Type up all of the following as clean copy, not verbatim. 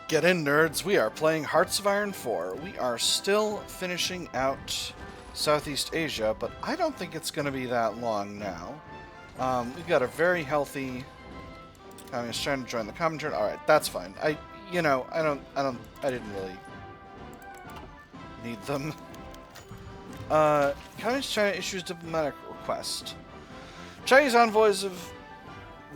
Get in, nerds. We are playing Hearts of Iron 4. We are still finishing out Southeast Asia, but I don't think it's going to be that long now. We've got a very healthy... I was trying to join the commentary. All right, that's fine. I didn't really need them. Communist China issues diplomatic request. Chinese envoys have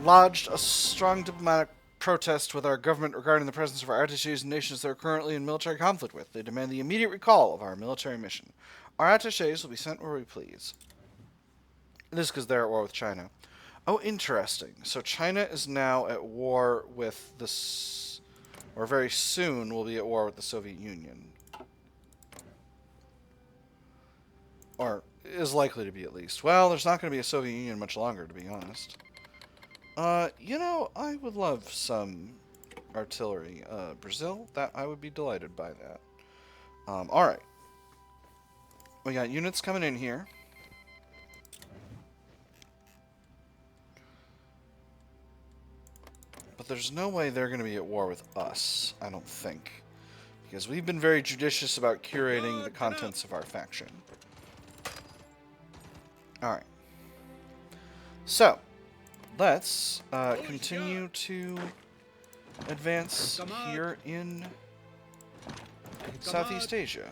lodged a strong diplomatic protest with our government regarding the presence of our attaches in nations that are currently in military conflict with. They demand the immediate recall of our military mission. Our attaches will be sent where we please. This is because they're at war with China. Oh, interesting. So China is now at war with this, or very soon will be at war with the Soviet Union. Or is likely to be, at least. Well, there's not going to be a Soviet Union much longer, to be honest. I would love some artillery. Brazil? I would be delighted by that. Alright. We got units coming in here. But there's no way they're going to be at war with us, I don't think. Because we've been very judicious about curating the contents of our faction. Alright. So, let's continue to advance here in Southeast Asia.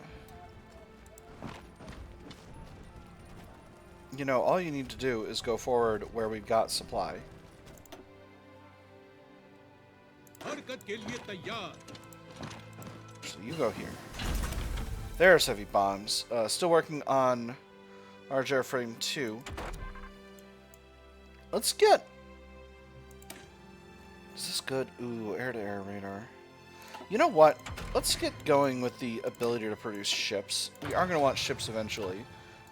You know, all you need to do is go forward where we've got supply. So you go here. There's heavy bombs. Still working on our Timeframe 2. Let's get... Is this good? Ooh, air-to-air radar. You know what? Let's get going with the ability to produce ships. We are going to want ships eventually.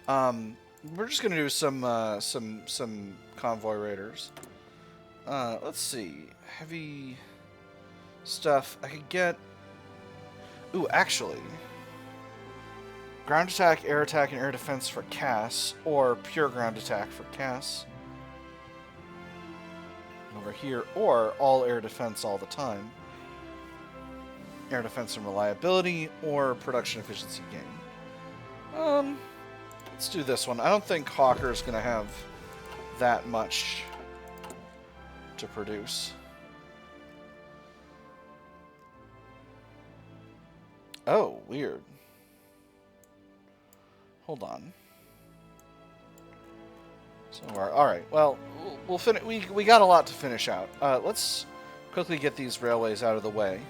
We're just going to do some convoy raiders. Let's see. Heavy stuff. I could get... Ooh, actually... Ground attack, and air defense for CAS, or pure ground attack for CAS. Over here, or all air defense all the time. Air defense and reliability, or production efficiency gain. Let's do this one. I don't think Hawker's going to have that much to produce. Oh, weird. Hold on. So all right. Well, we'll finish. We got a lot to finish out. Let's quickly get these railways out of the way,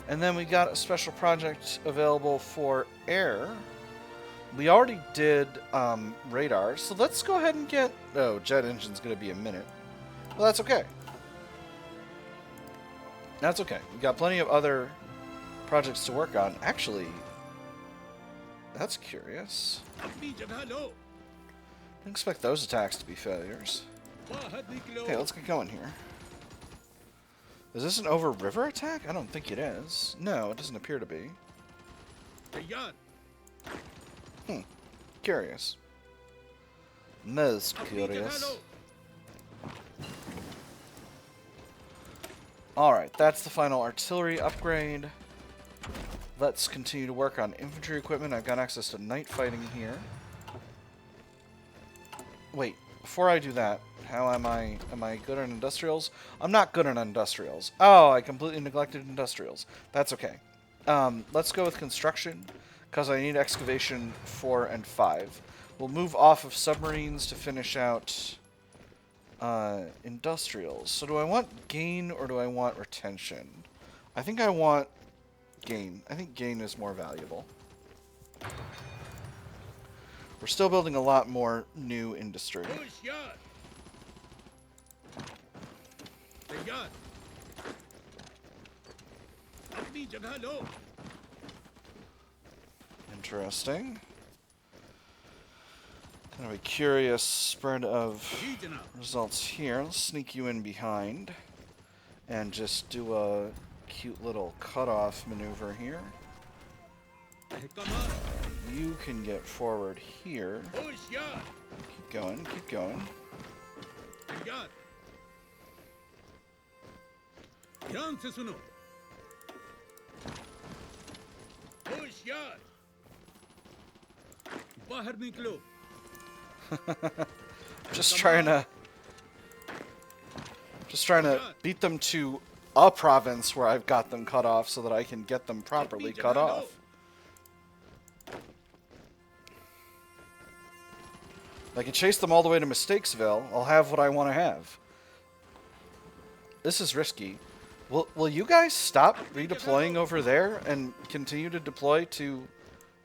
and then we got a special project available for air. We already did radar, so let's go ahead and get. Oh, jet engine's going to be a minute. Well, that's okay. That's okay. We got plenty of other projects to work on. Actually, that's curious. Didn't expect those attacks to be failures. Okay, let's get going here. Is this an over-river attack? I don't think it is. No, it doesn't appear to be. Curious. Most curious. Alright, that's the final artillery upgrade. Let's continue to work on infantry equipment. I've got access to night fighting here. Wait, before I do that, how am I good on industrials? I'm not good on industrials. Oh, I completely neglected industrials. That's okay. Let's go with construction, because I need excavation 4 and 5. We'll move off of submarines to finish out industrials. So do I want gain or do I want retention? I think I want gain. I think gain is more valuable. We're still building a lot more new industry. Interesting. Kind of a curious spread of results here. Let's sneak you in behind and just do a cute little cutoff maneuver here. You can get forward here. Keep going, keep going. Just trying to beat them to a province where I've got them cut off so that I can get them properly cut off. If I can chase them all the way to Mistakesville, I'll have what I want to have. This is risky. Will you guys stop redeploying over there and continue to deploy to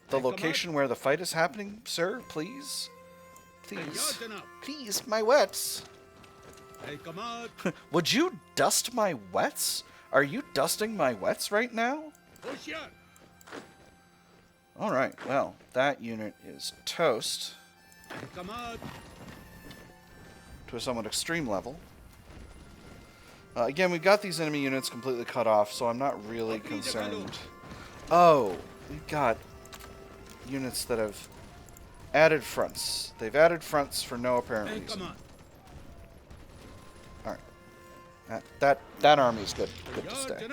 the location where the fight is happening, sir? Please? Please. Please, my wets. Would you dust my wets? Are you dusting my wets right now? Alright, well, that unit is toast. To a somewhat extreme level. Again, we've got these enemy units completely cut off, so I'm not really concerned. Oh, we've got units that have added fronts. They've added fronts for no apparent reason. Alright. That army's good to stay.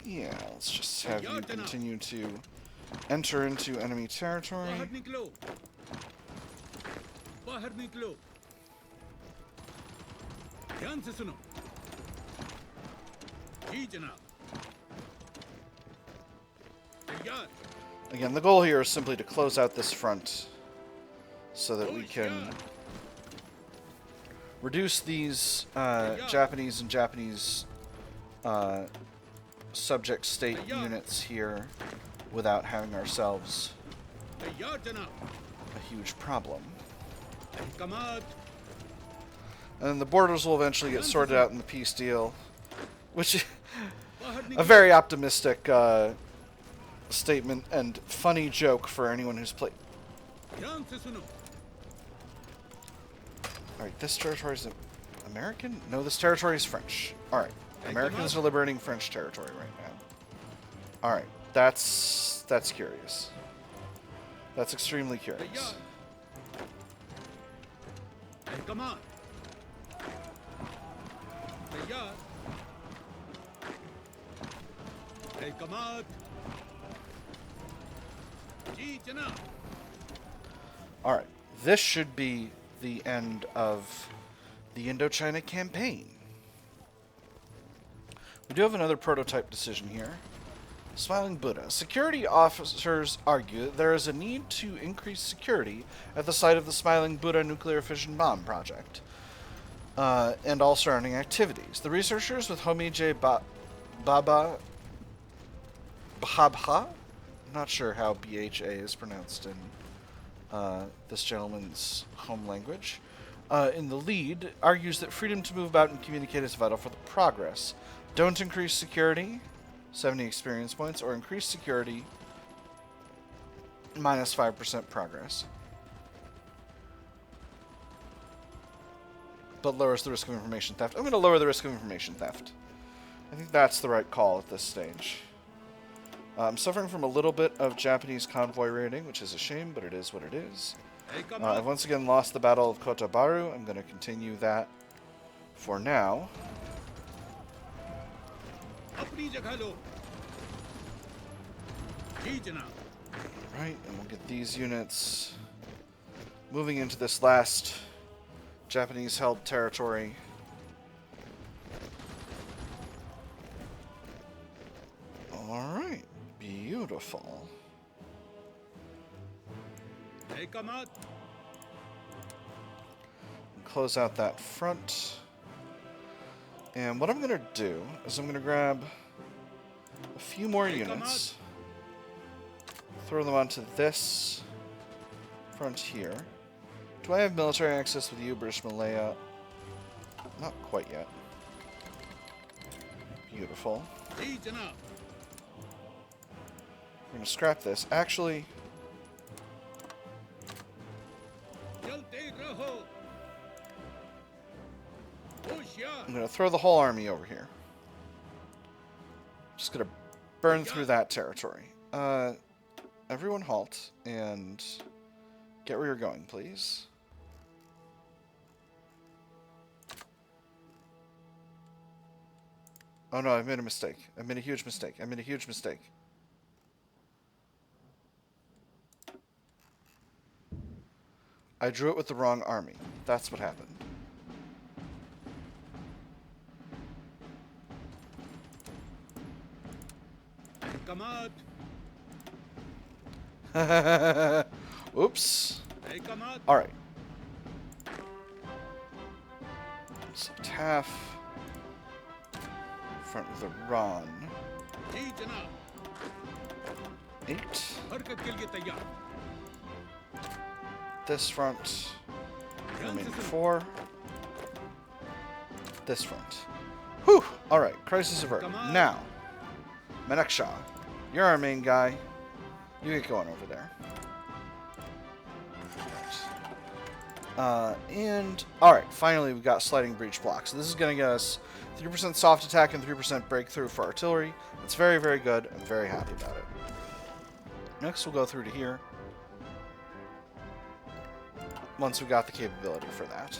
Yeah, let's just have you continue to enter into enemy territory. Again, the goal here is simply to close out this front so that we can reduce these Japanese and Japanese subject state units here without having ourselves a huge problem. And the borders will eventually get sorted out in the peace deal, which is a very optimistic statement and funny joke for anyone who's played. Alright, this territory is American? No, this territory is French. Alright, Americans are liberating French territory right now. Alright, that's curious. That's extremely curious. Alright, this should be the end of the Indochina campaign. We do have another prototype decision here. Smiling Buddha. Security officers argue that there is a need to increase security at the site of the Smiling Buddha nuclear fission bomb project and all surrounding activities. The researchers with Homi J. Bhabha, I'm not sure how BHA is pronounced in this gentleman's home language, in the lead, argues that freedom to move about and communicate is vital for the progress. Don't increase security, 70 experience points, or increase security, minus 5% progress. But lowers the risk of information theft. I'm going to lower the risk of information theft. I think that's the right call at this stage. I'm suffering from a little bit of Japanese convoy raiding, which is a shame, but it is what it is. I've once again lost the Battle of Kotabaru. I'm going to continue that for now. Right, and we'll get these units moving into this last Japanese-held territory. Alright, beautiful. Close out that front. And what I'm going to do is I'm going to grab a few more units, throw them onto this front here. Do I have military access with you, British Malaya? Not quite yet. Beautiful. We're going to scrap this. Actually, I'm going to throw the whole army over here. Just going to burn through that territory. Everyone halt and get where you're going, please. Oh no, I've made a mistake. I made a huge mistake. I made a huge mistake. I drew it with the wrong army. That's what happened. Come out. Oops. Come out. Alright. So Taff. Front with Iran. 8. This front. Remaining 4. This front. Whew! Alright, crisis averted. Now, Manekshaw, you're our main guy. You get going over there. And, alright, finally we got sliding breach blocks. So this is going to get us 3% soft attack and 3% breakthrough for artillery. It's very, very good. I'm very happy about it. Next we'll go through to here. Once we got the capability for that.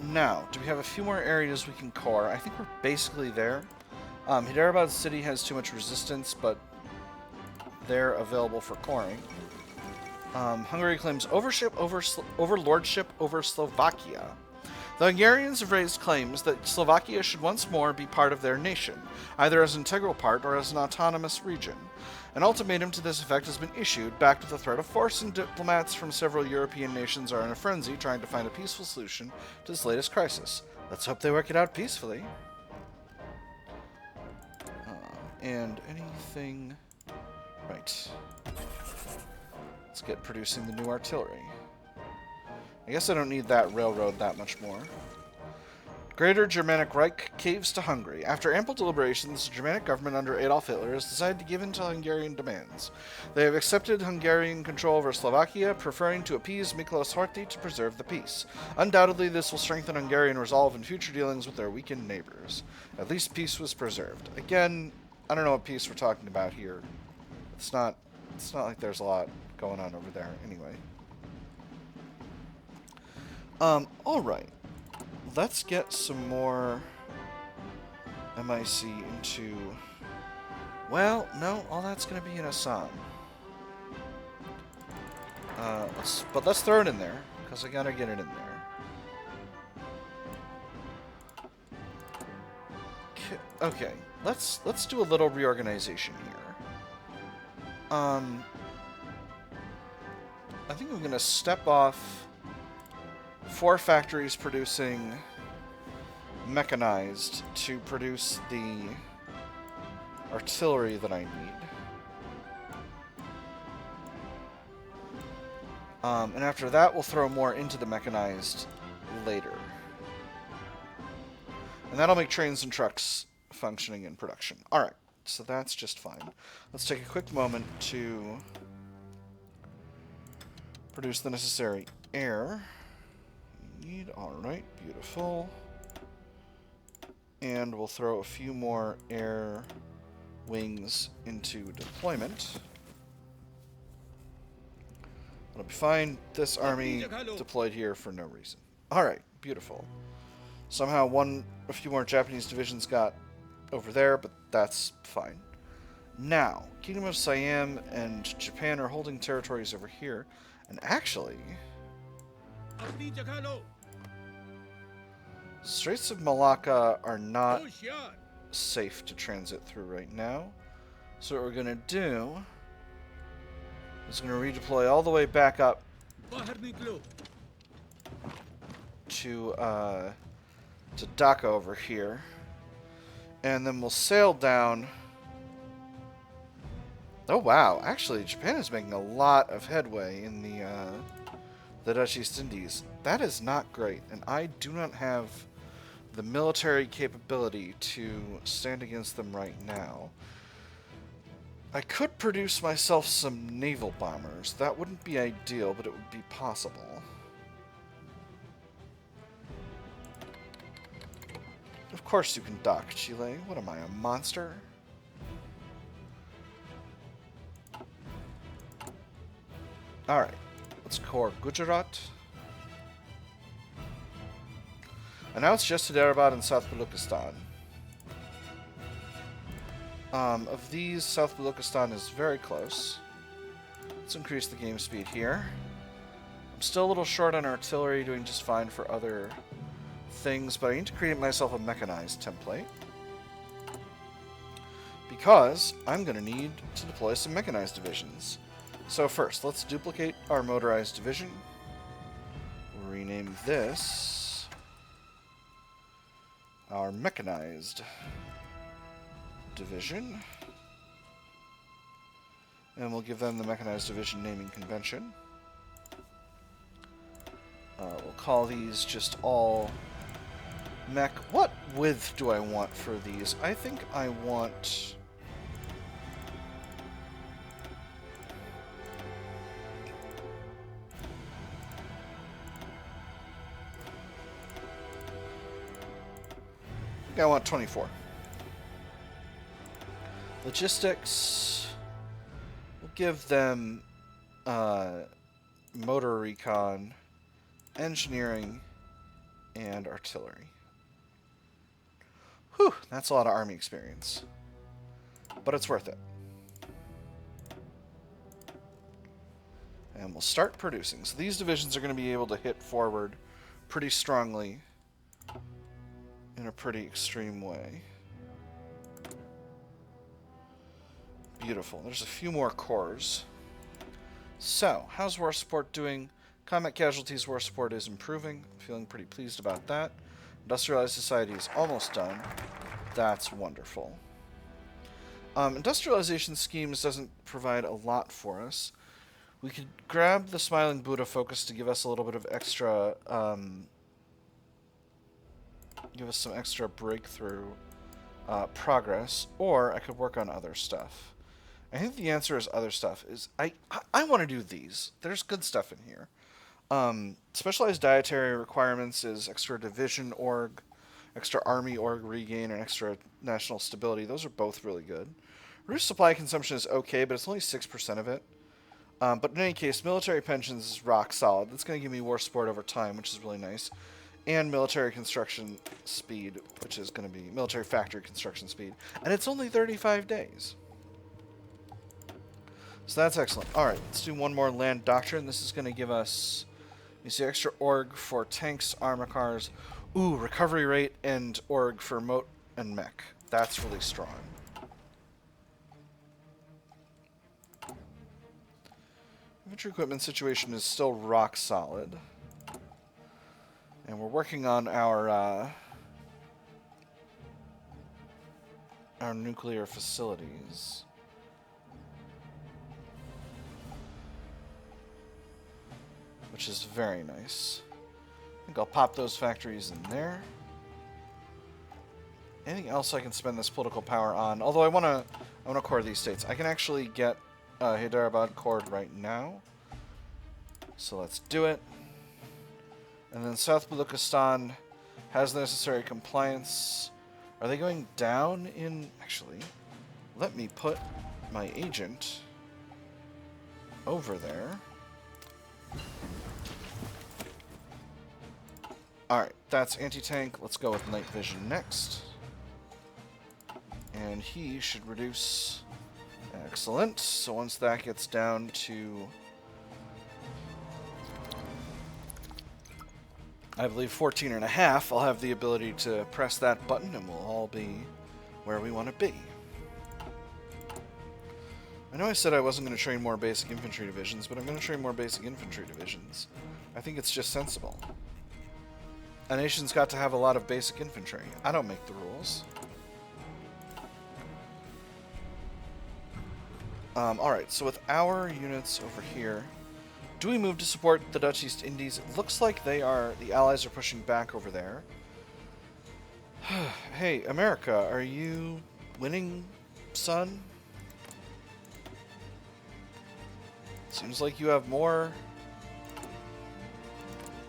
Now, do we have a few more areas we can core? I think we're basically there. Hyderabad City has too much resistance, but they're available for coring. Hungary claims overlordship over Slovakia. The Hungarians have raised claims that Slovakia should once more be part of their nation, either as an integral part or as an autonomous region. An ultimatum to this effect has been issued, backed with the threat of force, and diplomats from several European nations are in a frenzy trying to find a peaceful solution to this latest crisis. Let's hope they work it out peacefully. And anything... Right. Let's get producing the new artillery. I guess I don't need that railroad that much more. Greater Germanic Reich caves to Hungary. After ample deliberations, the Germanic government under Adolf Hitler has decided to give in to Hungarian demands. They have accepted Hungarian control over Slovakia, preferring to appease Miklos Horthy to preserve the peace. Undoubtedly, this will strengthen Hungarian resolve in future dealings with their weakened neighbors. At least peace was preserved. Again, I don't know what peace we're talking about here. It's not like there's a lot going on over there anyway. Alright. Let's get some more MIC into... Well, no, all that's going to be in Assam. But let's throw it in there, because I gotta get it in there. Okay, let's do a little reorganization here. I think I'm gonna step off 4 factories producing mechanized to produce the artillery that I need. And after that, we'll throw more into the mechanized later. And that'll make trains and trucks functioning in production. Alright, so that's just fine. Let's take a quick moment to produce the necessary air. Alright, beautiful. And we'll throw a few more air wings into deployment. That'll be fine. This army deployed here for no reason. Alright, beautiful. Somehow a few more Japanese divisions got over there, but that's fine. Now, Kingdom of Siam and Japan are holding territories over here. And actually... Straits of Malacca are not safe to transit through right now. So what we're going to do is going to redeploy all the way back up to Dhaka over here. And then we'll sail down. Oh wow, actually Japan is making a lot of headway in the Dutch East Indies. That is not great, and I do not have the military capability to stand against them right now. I could produce myself some naval bombers. That wouldn't be ideal, but it would be possible. Of course you can dock, Chile. What am I, a monster? Alright, let's core Gujarat. And now it's just Hyderabad and South Baluchistan. Of these, South Baluchistan is very close. Let's increase the game speed here. I'm still a little short on artillery, doing just fine for other things, but I need to create myself a mechanized template. Because I'm going to need to deploy some mechanized divisions. So first, let's duplicate our motorized division. We'll rename this our mechanized division. And we'll give them the mechanized division naming convention. We'll call these just all mech. What width do I want for these? I think I want... I want 24. Logistics. We'll give them motor recon, engineering, and artillery. Whew, that's a lot of army experience. But it's worth it. And we'll start producing. So these divisions are going to be able to hit forward pretty strongly in a pretty extreme way. Beautiful. There's a few more cores. So, how's war support doing? Combat casualties war support is improving. Feeling pretty pleased about that. Industrialized society is almost done. That's wonderful. Industrialization schemes doesn't provide a lot for us. We could grab the Smiling Buddha focus to give us a little bit of extra... give us some extra breakthrough progress, or I could work on other stuff. I think the answer is other stuff. I want to do these. There's good stuff in here. Specialized dietary requirements is extra division org, extra army org regain, and extra national stability. Those are both really good. Reduced supply consumption is okay, but it's only 6% of it. But in any case, military pensions is rock solid. That's going to give me war support over time, which is really nice. And military construction speed, which is going to be military factory construction speed. And it's only 35 days. So that's excellent. Alright, let's do one more land doctrine. This is going to give us, you see, extra org for tanks, armor cars. Ooh, recovery rate and org for moat and mech. That's really strong. Infantry equipment situation is still rock solid. And we're working on our nuclear facilities. Which is very nice. I think I'll pop those factories in there. Anything else I can spend this political power on? Although I want to core these states. I can actually get Hyderabad cored right now. So let's do it. And then South Baluchistan has the necessary compliance. Are they going down in... Actually, let me put my agent over there. Alright, that's anti-tank. Let's go with night vision next. And he should reduce... Excellent. So once that gets down to... I believe 14.5, I'll have the ability to press that button and we'll all be where we want to be. I know I said I wasn't going to train more basic infantry divisions, but I'm going to train more basic infantry divisions. I think it's just sensible. A nation's got to have a lot of basic infantry. I don't make the rules. Alright, so with our units over here, do we move to support the Dutch East Indies? It looks like the Allies are pushing back over there. Hey, America, are you winning, son? Seems like you have more...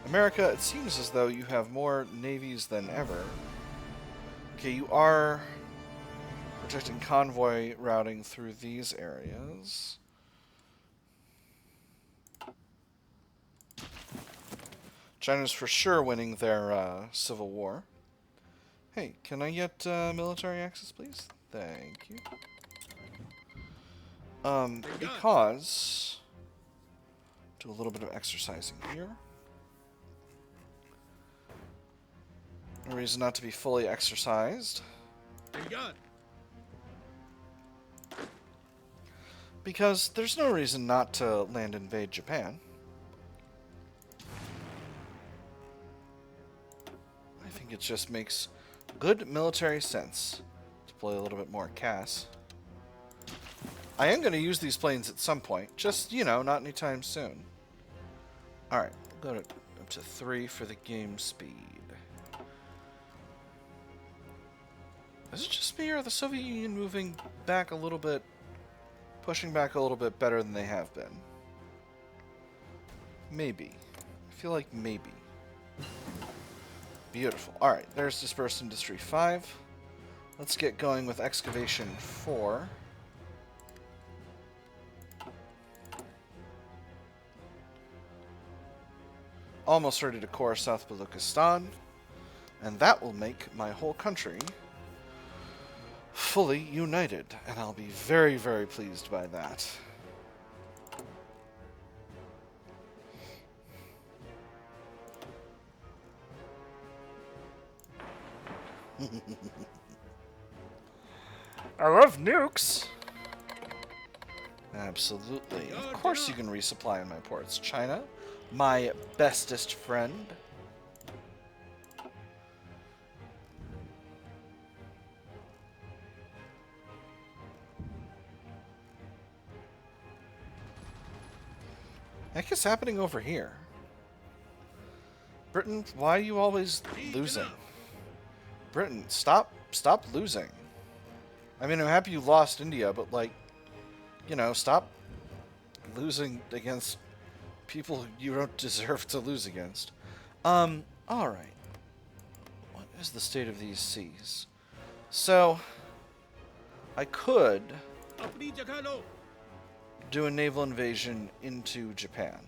America, it seems as though you have more navies than ever. Okay, you are protecting convoy routing through these areas. China's for sure winning their civil war. Hey, can I get military access, please? Thank you. Because... do a little bit of exercising here. No reason not to be fully exercised. Brigade. Because there's no reason not to land invade Japan. I think it just makes good military sense. Deploy a little bit more CAS. I am going to use these planes at some point. Just, you know, not anytime soon. Alright, we'll go up to 3 for the game speed. Is it just me, or are the Soviet Union moving back a little bit, pushing back a little bit better than they have been? Maybe. I feel like maybe. Beautiful. Alright, there's Dispersed Industry 5. Let's get going with Excavation 4. Almost ready to core South Baluchistan. And that will make my whole country fully united. And I'll be very, very pleased by that. I love nukes! Absolutely. Of course you can resupply in my ports. China, my bestest friend. Heck is happening over here? Britain, why are you always losing? Britain, stop losing. I mean, I'm happy you lost India, but like, you know, stop losing against people you don't deserve to lose against. Alright. What is the state of these seas? So, I could do a naval invasion into Japan.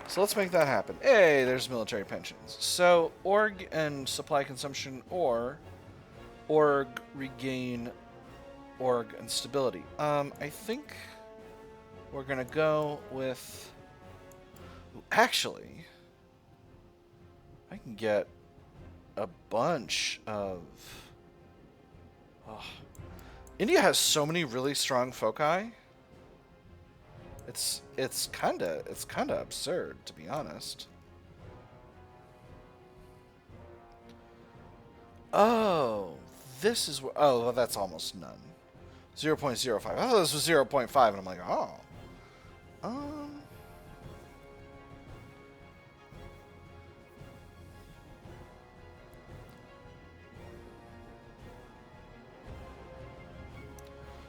So let's make that happen. Hey, there's military pensions. So, org and supply consumption, or org regain org and stability. I think we're gonna go with... Actually, I can get a bunch of... Oh. India has so many really strong foci. It's kinda absurd, to be honest. Oh, this is oh, well, that's almost none. 0.05. I thought this was 0.5, and I'm like, oh.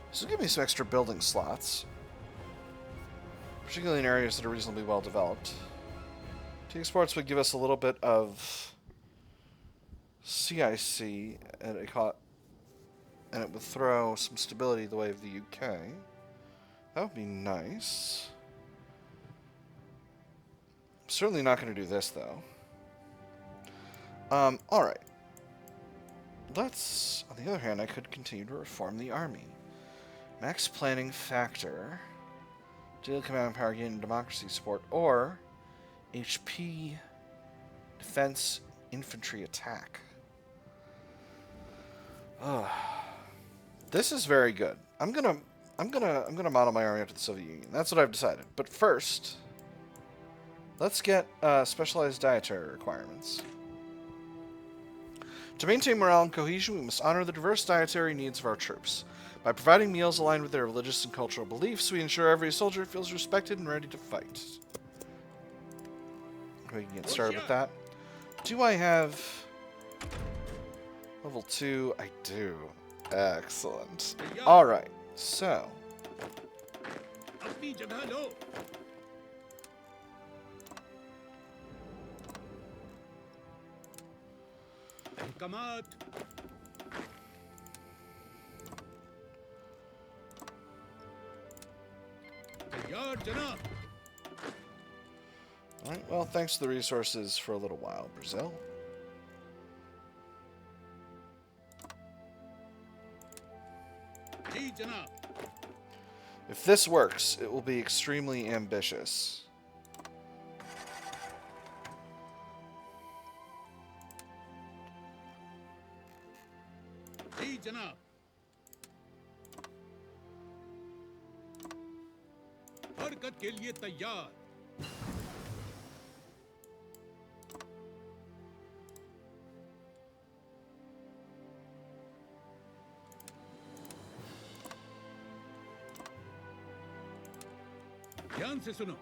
This will give me some extra building slots, particularly in areas that are reasonably well developed. T exports would give us a little bit of CIC, and it would throw some stability the way of the UK. That would be nice. I'm certainly not going to do this, though. Alright. Let's, on the other hand, I could continue to reform the army. Max planning factor, daily command power gain and democracy support, or HP defense infantry attack. This is very good. I'm gonna model my army after the Soviet Union. That's what I've decided. But first, let's get specialized dietary requirements. To maintain morale and cohesion, we must honor the diverse dietary needs of our troops. By providing meals aligned with their religious and cultural beliefs, we ensure every soldier feels respected and ready to fight. We can get started with that. Do I have level 2? I do. Excellent. Alright, so. Alright, well, thanks to the resources for a little while, Brazil. जी जनाब. If this works, it will be extremely ambitious. जी जनाब. हरकत के लिए तैयार. ध्यान से सुनो.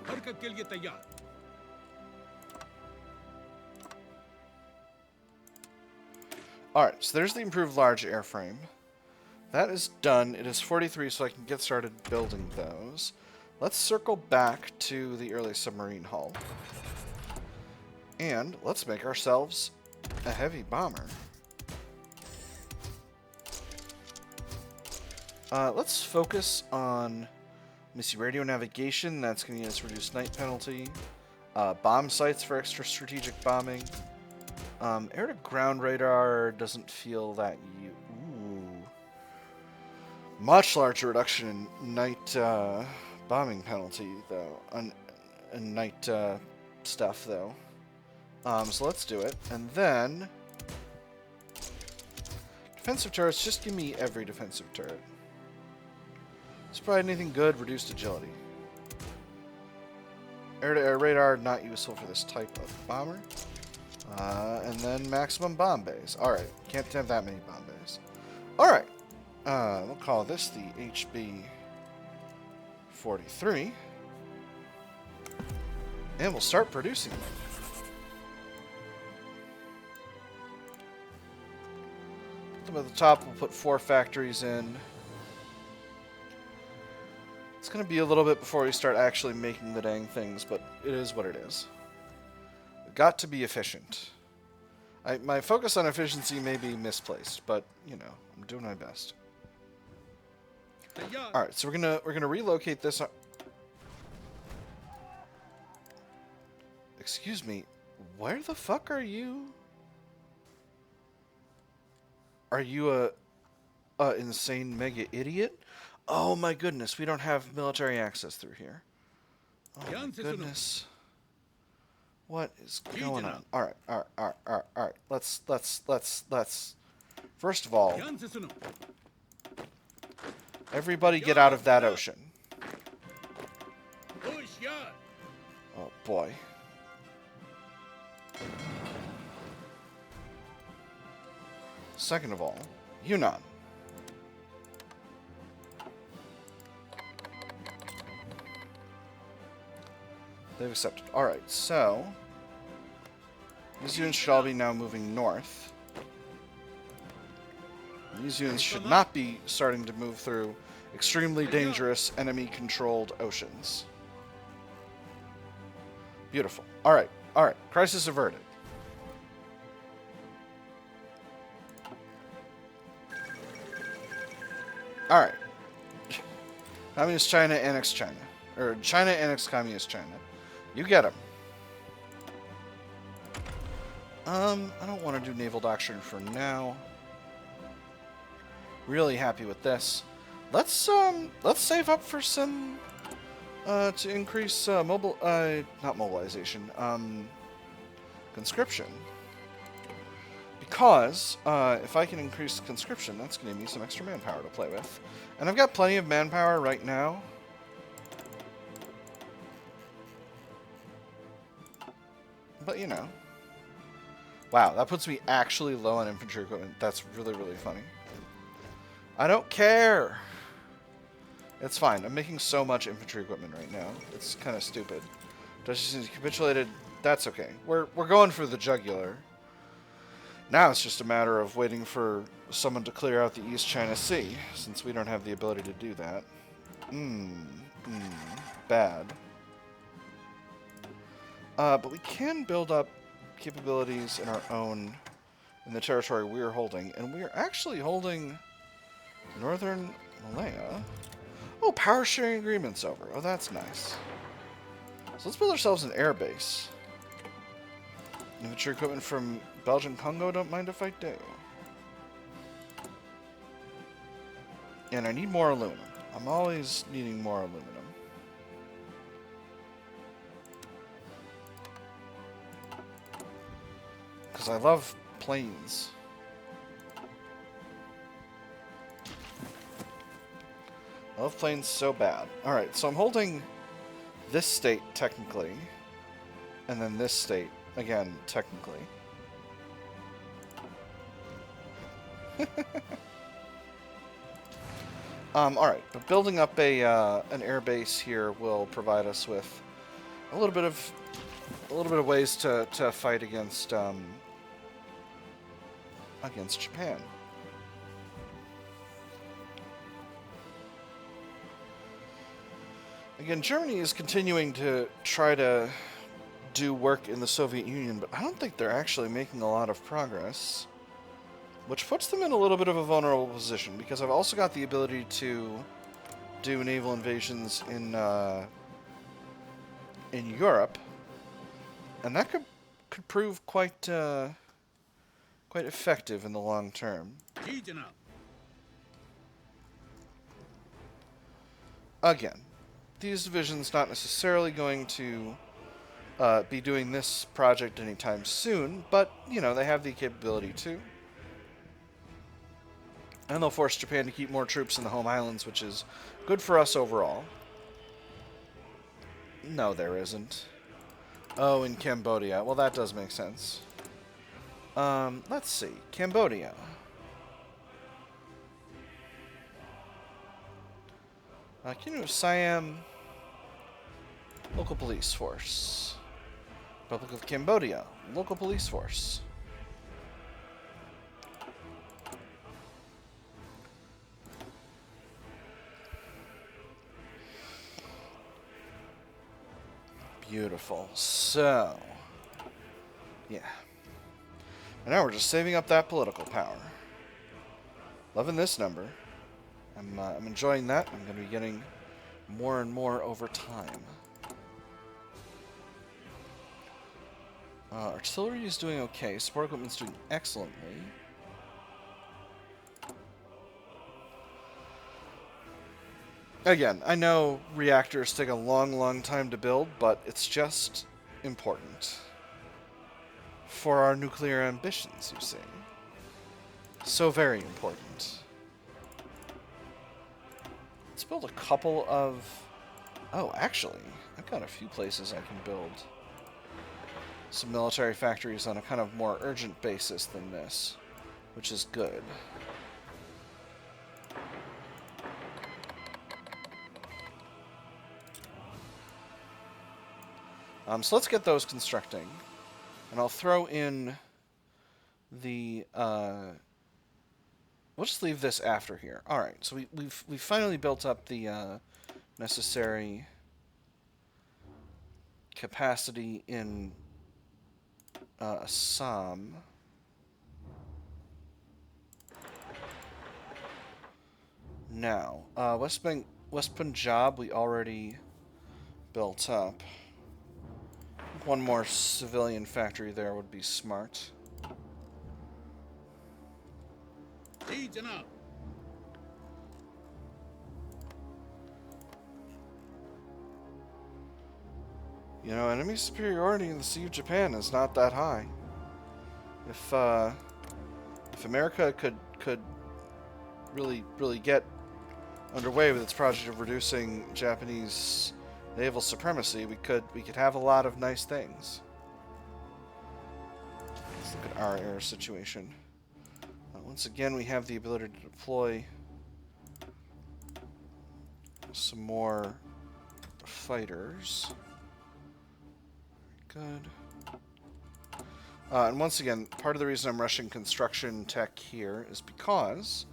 हरकत के लिए तैयार. Alright, so there's the improved large airframe. That is done. It is 43, so I can get started building those. Let's circle back to the early submarine hull. And let's make ourselves a heavy bomber. Let's focus on missile radio navigation. That's going to give us reduced night penalty. Bomb sites for extra strategic bombing. Air-to-ground radar doesn't feel that ooh. Much larger reduction in night bombing penalty, though. And night stuff, though. So let's do it. And then... defensive turrets, just give me every defensive turret. Does it provide anything good? Reduced agility. Air-to-air radar, not useful for this type of bomber. And then maximum bomb bays. Alright, can't have that many bomb bays. Alright, we'll call this the HB-43. And we'll start producing them. Put them at the top, we'll put 4 factories in. It's going to be a little bit before we start actually making the dang things, but it is what it is. Got to be efficient. My focus on efficiency may be misplaced, but you know, I'm doing my best. All right, so we're gonna relocate this. Excuse me, where the fuck are you? Are you a insane mega idiot? Oh my goodness, we don't have military access through here. Oh my goodness. What is going on? Alright. Let's first of all, everybody get out of that ocean. Oh boy. Second of all, Yunnan. They've accepted. Alright, so these units should all be now moving north. These units should not be starting to move through extremely dangerous enemy-controlled oceans. Beautiful. Alright, crisis averted. Alright. Communist China annex China. Or China annex Communist China. You get them. I don't want to do naval doctrine for now. Really happy with this. Let's save up for some to increase not mobilization, conscription. Because if I can increase conscription, that's going to give me some extra manpower to play with, and I've got plenty of manpower right now. But, you know. Wow, that puts me actually low on infantry equipment. That's really, really funny. I don't care. It's fine. I'm making so much infantry equipment right now. It's kind of stupid. Duchess capitulated. That's okay. We're going for the jugular. Now it's just a matter of waiting for someone to clear out the East China Sea, since we don't have the ability to do that. Bad. But we can build up capabilities in our own, in the territory we're holding, and we're actually holding northern Malaya. Oh, power sharing agreement's over. Oh, that's nice. So let's build ourselves an air base. Infantry equipment from Belgian Congo don't mind if I do. And I need more aluminum. I'm always needing more aluminum. Because I love planes. I love planes so bad. Alright, so I'm holding this state, technically. And then this state, again, technically. Alright, but building up an air base here will provide us with a little bit of ways to fight against Japan. Again, Germany is continuing to try to do work in the Soviet Union, but I don't think they're actually making a lot of progress. Which puts them in a little bit of a vulnerable position, because I've also got the ability to do naval invasions in Europe, and that could prove quite effective in the long term. Again, these divisions not necessarily going to be doing this project anytime soon, but you know, they have the capability to. And they'll force Japan to keep more troops in the home islands, which is good for us overall. No, there isn't. Oh, in Cambodia. Well, that does make sense. Let's see. Cambodia. Kingdom of Siam. Local police force. Republic of Cambodia. Local police force. Beautiful. So, yeah. And now we're just saving up that political power. Loving this number. I'm enjoying that. I'm going to be getting more and more over time. Artillery is doing okay. Support equipment's doing excellently. Again, I know reactors take a long, long time to build, but it's just important for our nuclear ambitions, you see. So very important. Let's build a couple of... Oh, actually, I've got a few places I can build some military factories on a kind of more urgent basis than this, which is good. So let's get those constructing, and I'll throw in the. We'll just leave this after here. All right, so we've finally built up the necessary capacity in Assam. Now, West Punjab we already built up. One more civilian factory there would be smart. You know, enemy superiority in the Sea of Japan is not that high. If America could really get underway with its project of reducing Japanese naval supremacy, we could have a lot of nice things. Let's look at our air situation. Once again, we have the ability to deploy some more fighters. Good. And once again, part of the reason I'm rushing construction tech here is because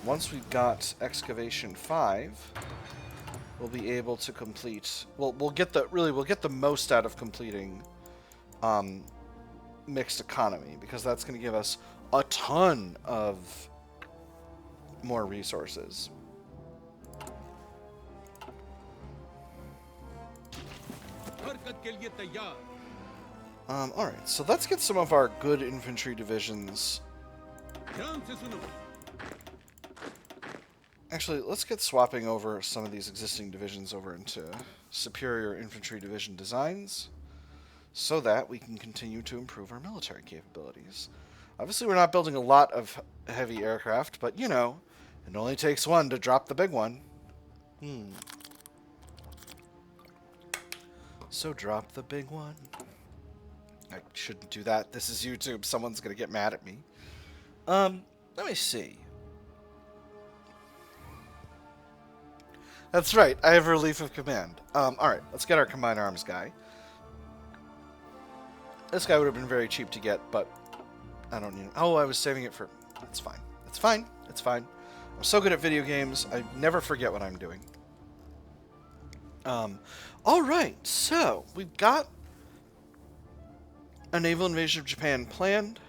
once we've got excavation 5, we'll be able to complete. We'll get the most out of completing mixed economy, because that's going to give us a ton of more resources. हरकत के लिए तैयार. Alright, so let's get some of our good infantry divisions. ध्यान से सुनो. Actually, let's get swapping over some of these existing divisions over into superior infantry division designs so that we can continue to improve our military capabilities. Obviously, we're not building a lot of heavy aircraft, but, you know, it only takes one to drop the big one. So drop the big one. I shouldn't do that. This is YouTube. Someone's going to get mad at me. Let me see. That's right. I have relief of command. Alright, let's get our combined arms guy. This guy would have been very cheap to get, but I don't need... Oh, I was saving it for... It's fine. It's fine. It's fine. I'm so good at video games, I never forget what I'm doing. Alright, so we've got a naval invasion of Japan planned.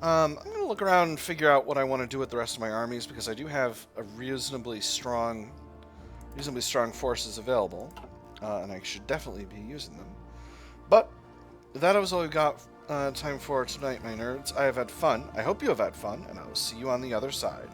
I'm going to look around and figure out what I want to do with the rest of my armies, because I do have a reasonably strong forces available, and I should definitely be using them. But that was all we've got time for tonight, my nerds. I have had fun. I hope you have had fun, and I will see you on the other side.